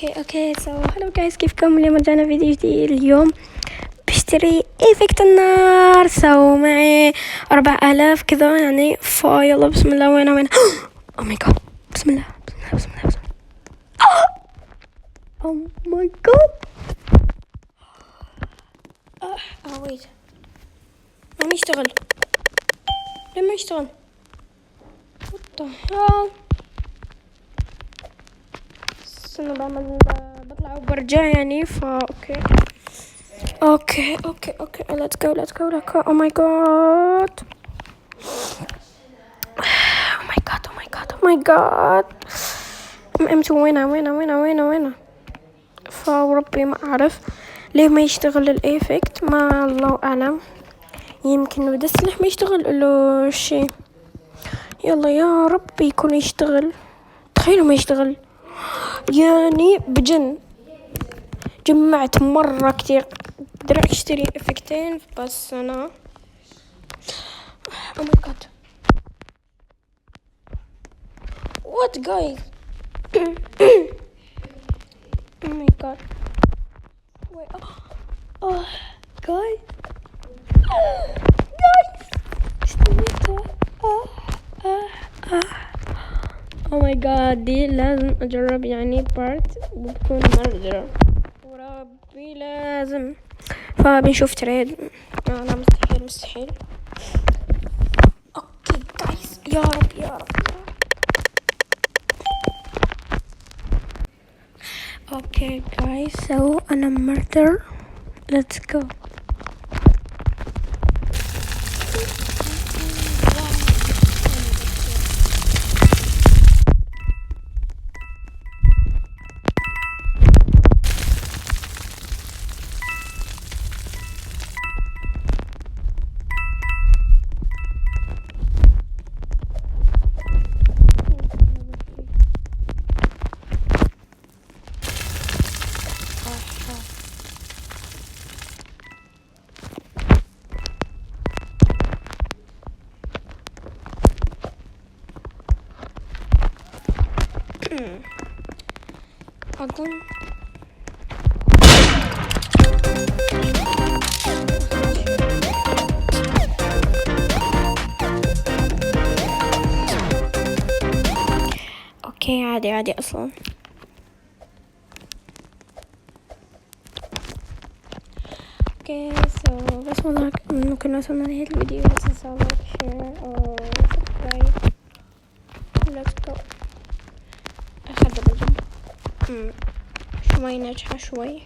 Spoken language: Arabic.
اوكي سو هلو جايز، كيفكم؟ اليوم رجعنا فيديو جديد. اليوم بشتري ايفكت النار، سو معي 4000 كذا يعني. يلا بسم الله. وين او ماي جاد، بسم الله بسم الله بسم الله. او ماي جاد، ويت، ما يشتغل. لما يشتغل what the hell. استنى بعمل، بطلع وبرجع يعني. اوكي let's go oh my god امتى وينه فربي ما اعرف ليه ما يشتغل الايفكت، ما الله اعلم. يمكن بدا السلاح ما يشتغل له شيء. يلا يا ربي يكون يشتغل. تخيلوا ما يشتغل يعني بجن. جمعت مرة كتير، قدرت اشتري افكتين بس انا oh my god what guys oh my god wait guys استنيتوا oh my god، دي لازم اجرب يعني بارت وبكون مرة وربي لازم. فبنشوف تريد. لا مستحيل. اوكي جايز، يا رب. اوكي جايز، سو انا مرتر. ليتس جو. أظن اوكي عادي اصلا. اوكي سو بس والله ممكن وصلنا لنهاية الفيديو. لا تنسوا لايك شير او سبسكرايب. ليتس جو. اخذ بجد شوي ناجحة شوي.